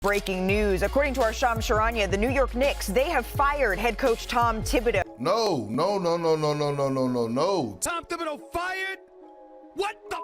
Breaking news. According to our Shams Charania, the New York Knicks, they have fired head coach Tom Thibodeau. No. Tom Thibodeau fired? What the?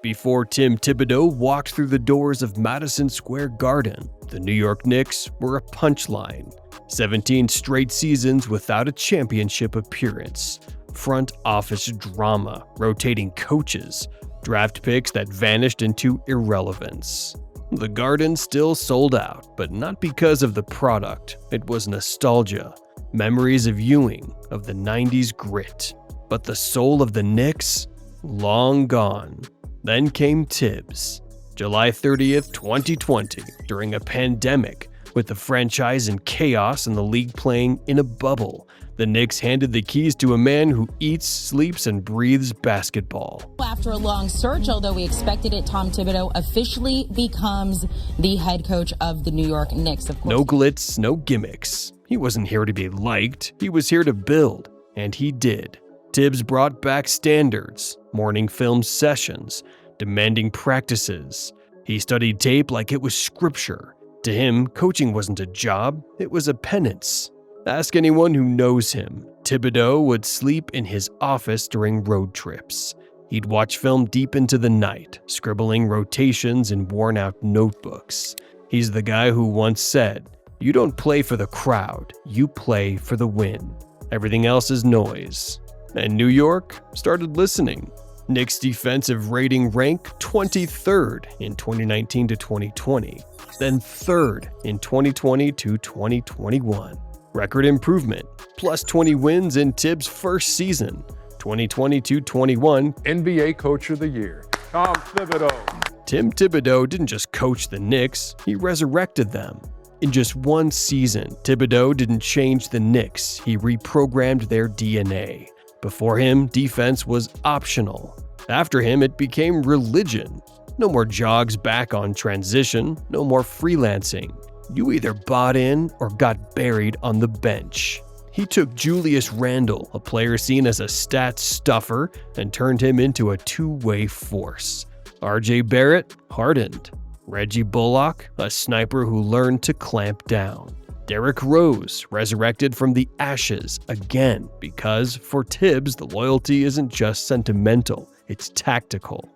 Before Tim Thibodeau walked through the doors of Madison Square Garden, the New York Knicks were a punchline. 17 straight seasons without a championship appearance. Front office drama, rotating coaches, draft picks that vanished into irrelevance. The Garden still sold out, but not because of the product. It was nostalgia, memories of Ewing, of the 90s grit. But the soul of the Knicks? Long gone. Then came Thibs. July 30th, 2020, during a pandemic, with the franchise in chaos and the league playing in a bubble, the Knicks handed the keys to a man who eats, sleeps, and breathes basketball. After a long search, although we expected it, Tom Thibodeau officially becomes the head coach of the New York Knicks. Of course, no glitz, no gimmicks. He wasn't here to be liked. He was here to build, and he did. Thibs brought back standards, morning film sessions, demanding practices. He studied tape like it was scripture. To him, coaching wasn't a job, it was a penance. Ask anyone who knows him. Thibodeau would sleep in his office during road trips. He'd watch film deep into the night, scribbling rotations in worn-out notebooks. He's the guy who once said, "You don't play for the crowd, you play for the win. Everything else is noise." And New York started listening. Knicks defensive rating ranked 23rd in 2019 to 2020, then 3rd in 2020 to 2021. Record improvement, plus 20 wins in Thibs' first season, 2020-21 NBA Coach of the Year, Tom Thibodeau. Tim Thibodeau didn't just coach the Knicks, he resurrected them. In just one season, Thibodeau didn't change the Knicks, he reprogrammed their DNA. Before him, defense was optional. After him, it became religion. No more jogs back on transition, no more freelancing. You either bought in or got buried on the bench. He took Julius Randle, a player seen as a stat stuffer, and turned him into a two-way force. RJ Barrett hardened. Reggie Bullock, a sniper who learned to clamp down. Derrick Rose resurrected from the ashes again because for Thibs, the loyalty isn't just sentimental, it's tactical.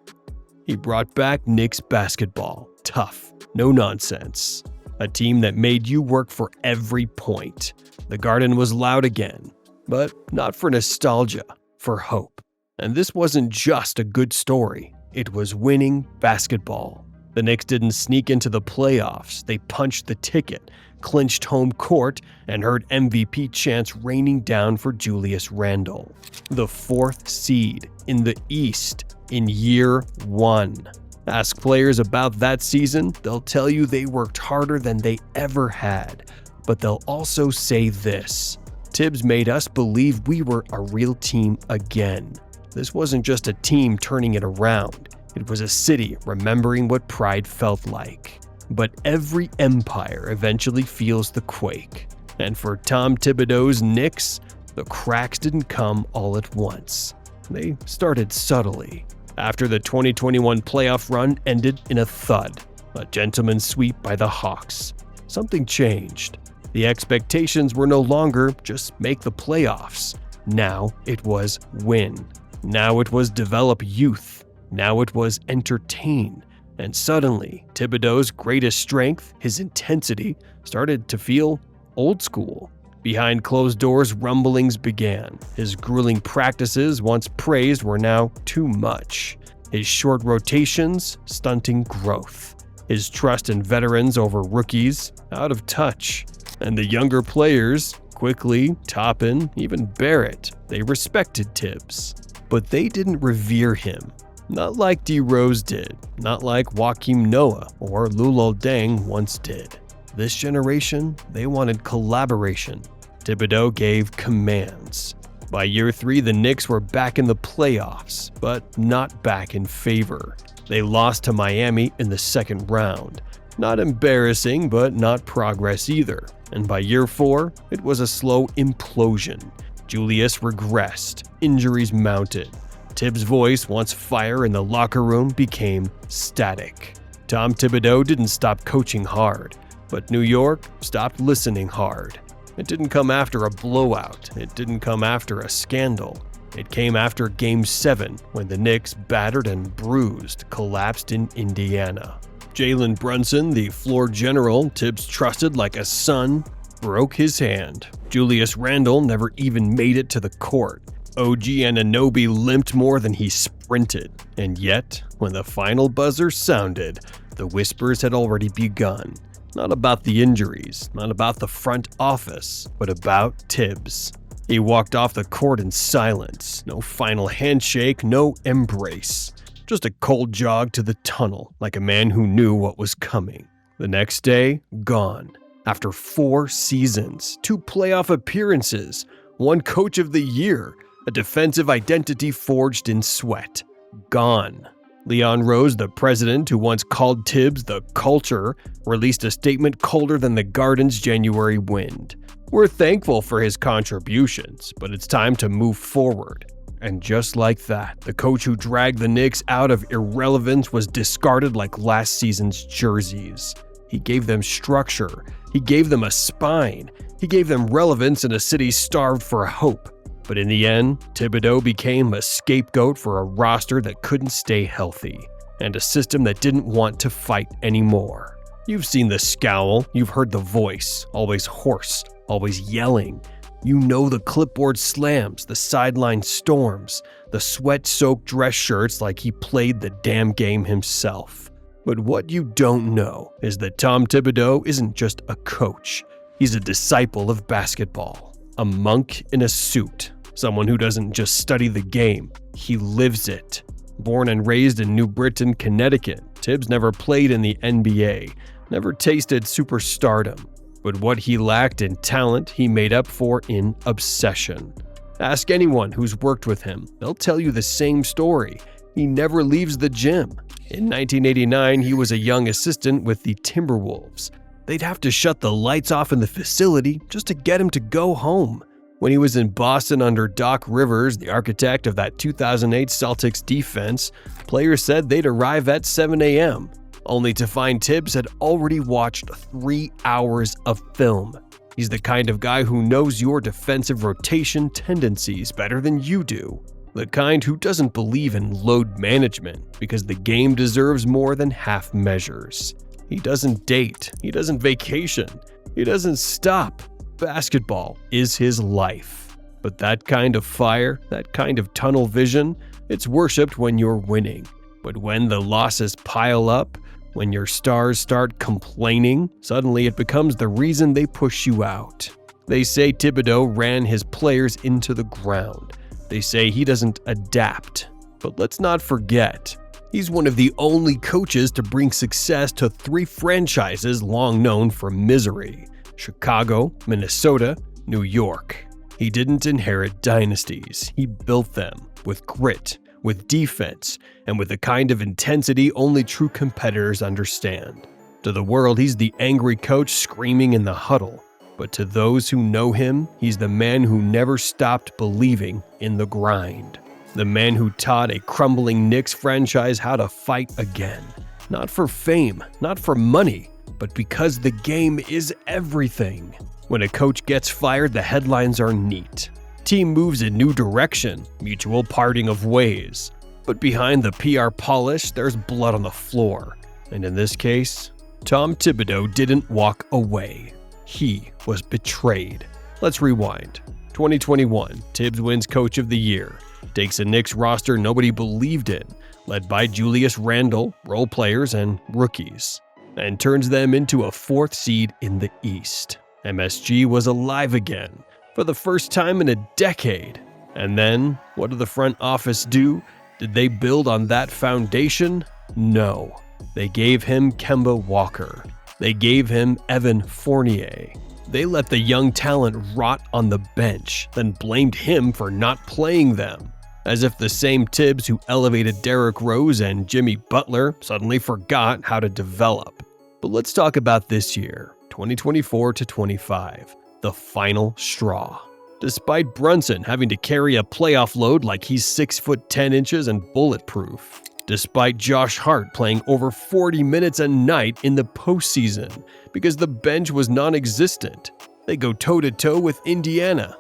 He brought back Knicks basketball, tough, no nonsense. A team that made you work for every point. The Garden was loud again, but not for nostalgia, for hope. And this wasn't just a good story, it was winning basketball. The Knicks didn't sneak into the playoffs, they punched the ticket, clinched home court, and heard MVP chants raining down for Julius Randle. The 4th seed in the East in year 1. Ask players about that season, they'll tell you they worked harder than they ever had. But they'll also say this: Thibs made us believe we were a real team again. This wasn't just a team turning it around, it was a city remembering what pride felt like. But every empire eventually feels the quake. And for Tom Thibodeau's Knicks, the cracks didn't come all at once. They started subtly. After the 2021 playoff run ended in a thud, a gentleman's sweep by the Hawks, something changed. The expectations were no longer just make the playoffs. Now it was win. Now it was develop youth. Now it was entertain. And suddenly, Thibodeau's greatest strength, his intensity, started to feel old school. Behind closed doors, rumblings began. His grueling practices, once praised, were now too much. His short rotations, stunting growth. His trust in veterans over rookies, out of touch. And the younger players, Quickly, Toppin, even Barrett, they respected Thibs. But they didn't revere him. Not like D. Rose did, not like Joakim Noah or Luol Deng once did. This generation, they wanted collaboration. Thibodeau gave commands. By year 3, the Knicks were back in the playoffs, but not back in favor. They lost to Miami in the second round. Not embarrassing, but not progress either. And by year 4, it was a slow implosion. Julius regressed, injuries mounted. Thibs' voice, once fire in the locker room, became static. Tom Thibodeau didn't stop coaching hard, but New York stopped listening hard. It didn't come after a blowout. It didn't come after a scandal. It came after Game 7 when the Knicks, battered and bruised, collapsed in Indiana. Jalen Brunson, the floor general Thibs trusted like a son, broke his hand. Julius Randle never even made it to the court. OG Anunoby limped more than he sprinted. And yet, when the final buzzer sounded, the whispers had already begun. Not about the injuries, not about the front office, but about Thibs. He walked off the court in silence. No final handshake, no embrace. Just a cold jog to the tunnel, like a man who knew what was coming. The next day, gone. After 4 seasons, 2 playoff appearances, 1 Coach of the Year, a defensive identity forged in sweat. Gone. Leon Rose, the president who once called Thibs the culture, released a statement colder than the Garden's January wind. We're thankful for his contributions, but it's time to move forward. And just like that, the coach who dragged the Knicks out of irrelevance was discarded like last season's jerseys. He gave them structure. He gave them a spine. He gave them relevance in a city starved for hope. But in the end, Thibodeau became a scapegoat for a roster that couldn't stay healthy, and a system that didn't want to fight anymore. You've seen the scowl, you've heard the voice, always hoarse, always yelling. You know the clipboard slams, the sideline storms, the sweat-soaked dress shirts like he played the damn game himself. But what you don't know is that Tom Thibodeau isn't just a coach. He's a disciple of basketball, a monk in a suit. Someone who doesn't just study the game, he lives it. Born and raised in New Britain, Connecticut, Thibs never played in the NBA, never tasted superstardom. But what he lacked in talent, he made up for in obsession. Ask anyone who's worked with him, they'll tell you the same story. He never leaves the gym. In 1989, he was a young assistant with the Timberwolves. They'd have to shut the lights off in the facility just to get him to go home. When he was in Boston under Doc Rivers, the architect of that 2008 Celtics defense, players said they'd arrive at 7 a.m., only to find Thibs had already watched 3 hours of film. He's the kind of guy who knows your defensive rotation tendencies better than you do. The kind who doesn't believe in load management because the game deserves more than half measures. He doesn't date, he doesn't vacation, he doesn't stop. Basketball is his life. But that kind of fire, that kind of tunnel vision, it's worshipped when you're winning. But when the losses pile up, when your stars start complaining, suddenly it becomes the reason they push you out. They say Thibodeau ran his players into the ground. They say he doesn't adapt. But let's not forget, he's one of the only coaches to bring success to 3 franchises long known for misery: Chicago, Minnesota, New York. He didn't inherit dynasties. He built them with grit, with defense, and with the kind of intensity only true competitors understand. To the world, he's the angry coach screaming in the huddle. But to those who know him, he's the man who never stopped believing in the grind. The man who taught a crumbling Knicks franchise how to fight again. Not for fame, not for money, but because the game is everything. When a coach gets fired, the headlines are neat. Team moves in new direction, mutual parting of ways. But behind the PR polish, there's blood on the floor. And in this case, Tom Thibodeau didn't walk away. He was betrayed. Let's rewind. 2021, Thibs wins Coach of the Year. Takes a Knicks roster nobody believed in, led by Julius Randle, role players, and rookies, and turns them into a 4th seed in the East. MSG was alive again, for the first time in a decade. And then, what did the front office do? Did they build on that foundation? No. They gave him Kemba Walker. They gave him Evan Fournier. They let the young talent rot on the bench, then blamed him for not playing them. As if the same Thibs who elevated Derrick Rose and Jimmy Butler suddenly forgot how to develop. But let's talk about this year, 2024-25, the final straw. Despite Brunson having to carry a playoff load like he's 6 foot 10 inches and bulletproof, despite Josh Hart playing over 40 minutes a night in the postseason because the bench was non-existent. They go toe-to-toe with Indiana.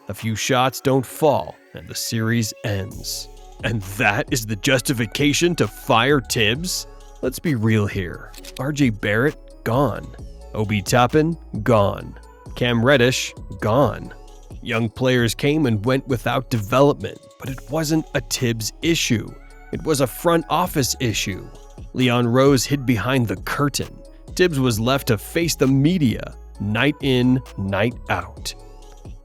A few shots don't fall, and the series ends. And that is the justification to fire Thibs? Let's be real here. RJ Barrett, gone. Obi Toppin, gone. Cam Reddish, gone. Young players came and went without development, but it wasn't a Thibs issue. It was a front office issue. Leon Rose hid behind the curtain. Thibs was left to face the media, night in, night out.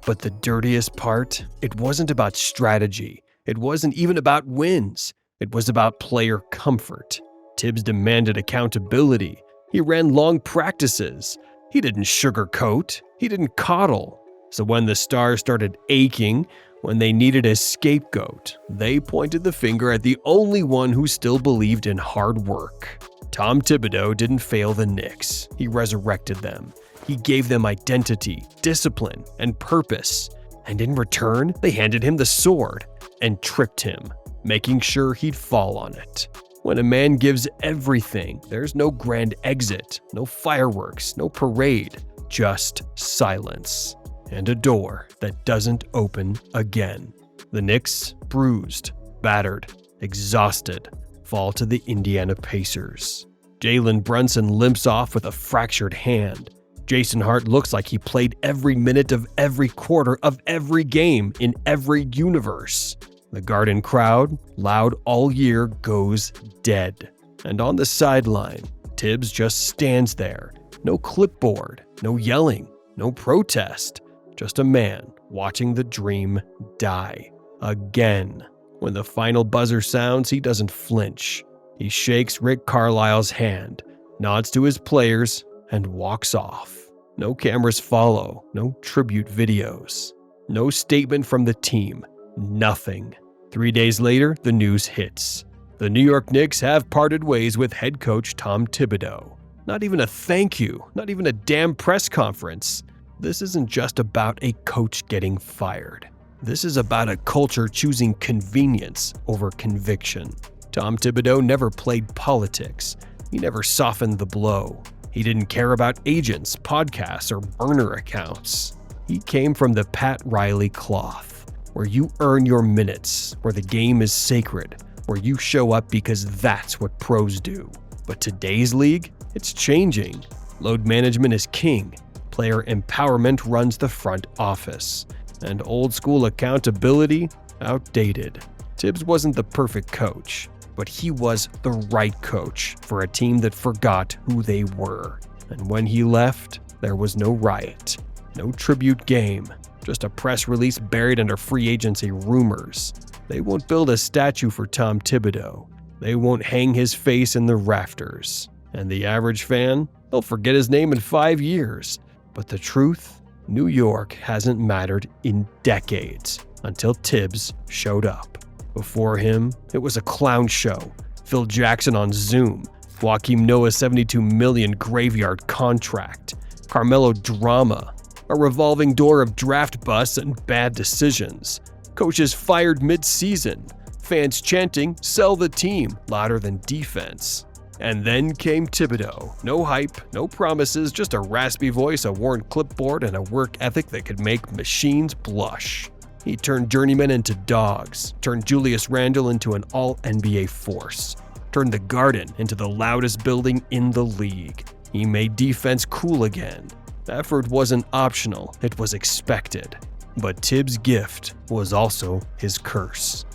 But the dirtiest part, it wasn't about strategy. It wasn't even about wins. It was about player comfort. Thibs demanded accountability. He ran long practices. He didn't sugarcoat. He didn't coddle. So when the stars started aching, when they needed a scapegoat, they pointed the finger at the only one who still believed in hard work. Tom Thibodeau didn't fail the Knicks. He resurrected them. He gave them identity, discipline, and purpose. And in return, they handed him the sword and tripped him, making sure he'd fall on it. When a man gives everything, there's no grand exit, no fireworks, no parade, just silence. And a door that doesn't open again. The Knicks, bruised, battered, exhausted, fall to the Indiana Pacers. Jalen Brunson limps off with a fractured hand. Jason Hart looks like he played every minute of every quarter of every game in every universe. The Garden crowd, loud all year, goes dead. And on the sideline, Thibs just stands there. No clipboard, no yelling, no protest. Just a man watching the dream die. Again. When the final buzzer sounds, he doesn't flinch. He shakes Rick Carlisle's hand, nods to his players, and walks off. No cameras follow, no tribute videos, no statement from the team, nothing. 3 days later, the news hits. The New York Knicks have parted ways with head coach Tom Thibodeau. Not even a thank you, not even a damn press conference. This isn't just about a coach getting fired. This is about a culture choosing convenience over conviction. Tom Thibodeau never played politics. He never softened the blow. He didn't care about agents, podcasts, or burner accounts. He came from the Pat Riley cloth, where you earn your minutes, where the game is sacred, where you show up because that's what pros do. But today's league, it's changing. Load management is king. Player empowerment runs the front office. And old school accountability, outdated. Thibs wasn't the perfect coach, but he was the right coach for a team that forgot who they were. And when he left, there was no riot, no tribute game, just a press release buried under free agency rumors. They won't build a statue for Tom Thibodeau. They won't hang his face in the rafters. And the average fan, they'll forget his name in 5 years. But the truth, New York hasn't mattered in decades until Thibs showed up. Before him, it was a clown show. Phil Jackson on Zoom, Joakim Noah's $72 million graveyard contract, Carmelo drama, a revolving door of draft busts and bad decisions, coaches fired mid-season, fans chanting, "Sell the team," louder than defense. And then came Thibodeau. No hype, no promises, just a raspy voice, a worn clipboard, and a work ethic that could make machines blush. He turned journeymen into dogs, turned Julius Randle into an all-NBA force, turned the Garden into the loudest building in the league. He made defense cool again. Effort wasn't optional, it was expected. But Thibs' gift was also his curse.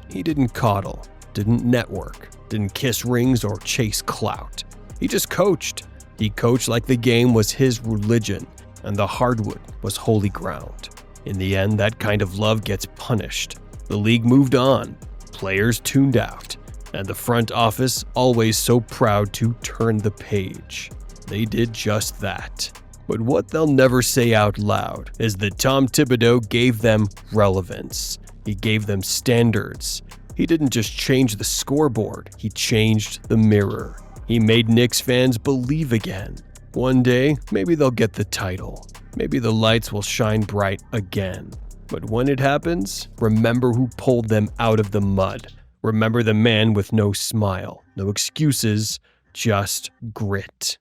He didn't coddle, didn't network, didn't kiss rings or chase clout. He just coached. He coached like the game was his religion, and the hardwood was holy ground. In the end, that kind of love gets punished. The league moved on, players tuned out, and the front office, always so proud to turn the page. They did just that. But what they'll never say out loud is that Tom Thibodeau gave them relevance. He gave them standards. He didn't just change the scoreboard, he changed the mirror. He made Knicks fans believe again. One day, maybe they'll get the title. Maybe the lights will shine bright again. But when it happens, remember who pulled them out of the mud. Remember the man with no smile, no excuses, just grit.